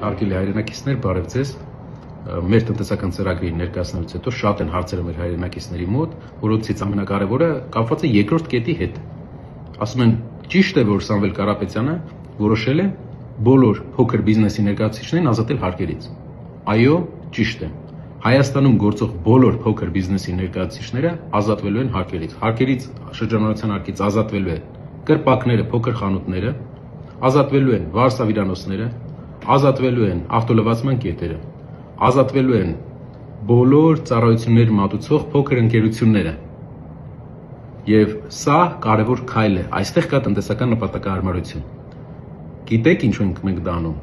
Հարգելի հայրենակիցներ, բարև ձեզ։ Մեր տնտեսական ծրագրի ներկայացնելուց հետո շատ են հարցերը մեր հայրենակիցների մոտ, որոնցից ամենակարևորը կապված է երկրորդ կետի հետ։ Ասում են, ճիշտ է, որ Սամվել Կարապետյանը որոշել է բոլոր փոքր բիզնեսի ներկայացուցիչներին ազատել հարկերից։ Այո, ճիշտ է։ Հայաստանում գործող բոլոր փոքր բիզնեսի ներկայացուցիչները ազատվելու են հարկերից։ Հարկերից շրջանառության հարկից ազատվելու են կրպակները, փոքր խանութները, ազատվելու են վարսավիրանոցները, ազատվելու են ավտոլվացման կետերը, ազատվելու են բոլոր ծառայություններ մատուցող փոքր ընկերությունները։ Եվ սա կարևոր քայլ է, այստեղ կա տնտեսական նպատակահարմարություն։ Գիտեք ինչ ենք մենք դա անում։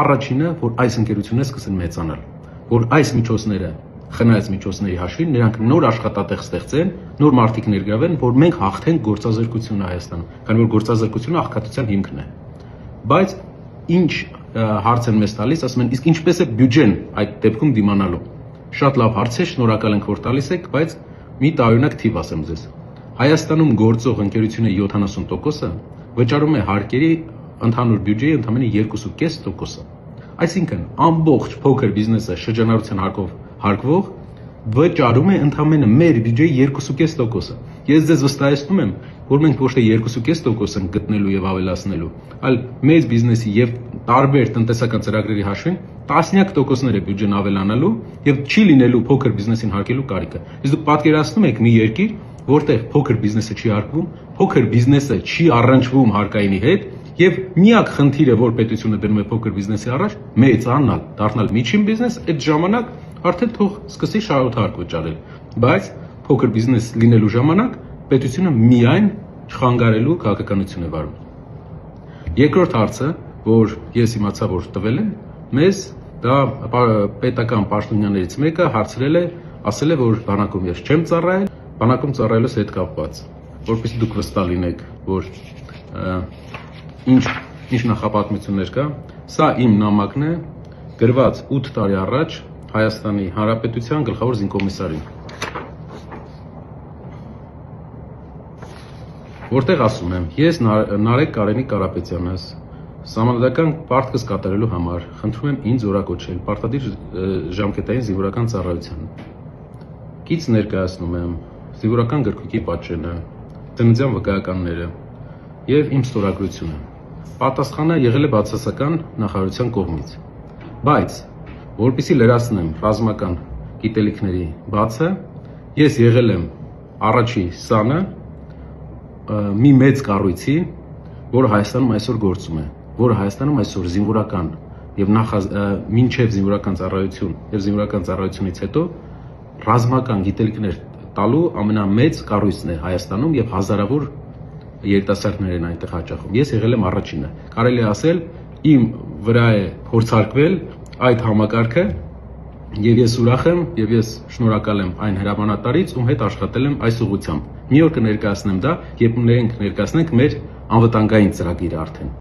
Առաջինը, որ այս ընկերությունները սկսեն մեծանալ, որ այս միջոցները, խնայած միջոցների հաշվին, նրանք նոր աշխատատեղ ստեղծեն, նոր մարդիկ ներգրավեն, որ մենք հաղթենք գործազրկությունը Հայաստանում, քանի որ գործազրկությունը աղքատության հիմքն է։ Բայց ինչ հարց են մեզ տալիս, ասում են, իսկ ինչպես է բյուջեն այդ դեպքում դիմանալու։ Շատ լավ հարց է, շնորհակալ ենք, որ տալիս եք, բայց մի տարօրինակ թիվ ասեմ ձեզ։ Հայաստանում գործող ընկերությունների 70%-ը վճարում է հարկերի ընդհանուր բյուջեի ընդամենը 2.5%-ը։ Այսինքն, ամբողջ փոքր բիզնեսը շրջանառության հարկով հարկվող վճարում է ընդամենը մեր բյուջեի 2.5%-ը։ Ես ձեզ վստահեցնում եմ, որ մենք ոչ թե 2.5% ենք գտնելու եւ ավելացնելու, այլ մեծ բիզնեսի եւ տարբեր տնտեսական ծրագրերի հաշվին տասնյակ տոկոսներ է բյուջեն ավելանալու եւ չի լինելու փոքր բիզնեսին հարկելու կարիքը։ Իսկ դուք պատկերացնում եք մի երկիր, որտեղ փոքր բիզնեսը չի հարկվում, փոքր բիզնեսը չի առնչվում հարկայինի հետ եւ միակ խնդիրը, որ պետությունը դնում է փոքր բիզնեսի առաջ, մեծանալ, դառնալ միջին բիզնես, այդ ժամանակ արդեն թող սկսի շահութարկ վճարել։ Բայց փոքր բիզնես լինելու ժամանակ պետությունը միայն չխանգարելու քաղաքականություն է վարում։ Երկրորդ հարցը, որ ես իմացա, որ տվել են, մեզ դա պետական պաշտոնյաներից մեկը հարցրել է, ասել է, որ բանակում ես չեմ ծառայել, բանակում ծառայելուց հետ կապված, որպեսզի դուք վստահ լինեք, որ ինչ նախապատմություններ կա։ Սա իմ նամակն է, գրված 8 տարի առաջ Հայաստանի Հանրապետության գլխավոր զինկոմիսարին, որտեղ ասում եմ, ես Նարեկ Կարենի Կարապետյանս սահմանադրական պարտքս կատարելու համար խնդրում եմ ինձ օրակոչել պարտադիր ժամկետային զինվորական ծառայության։ Կից ներկայացնում եմ զինվորական գրքույկի պատճենը, ծննդյան վկայականները եւ իմ ստորագրությունը։ Պատասխանը եղել է բացասական նախարարության կողմից։ Բայց որպեսզի լրացնեմ ռազմական գիտելիքների բացը, ես եղել եմ առաջի սանը մի մեծ կառույցի, որը Հայաստանում այսօր գործում է, որը Հայաստանում այսօր զինվորական եւ մինչեւ զինվորական ծառայություն եւ զինվորական ծառայությունից հետո ռազմական գիտելիքներ տալու ամենամեծ կառույցն է Հայաստանում եւ հազարավոր երիտասարդներ են այնտեղ հաճախում։ Ես եղել եմ առաջինը։ Կարելի է ասել, իմ վրա է փորձարկվել այդ համակարգը եւ ես ուրախ եմ եւ ես շնորհակալ եմ այն հրամանատարից, ում հետ աշխատել եմ այս ուղղությամբ։ Մի օր կներկայացնեմ դա, երբ մենք ներկայացնենք մեր անվտանգային ծրագիրը արդեն։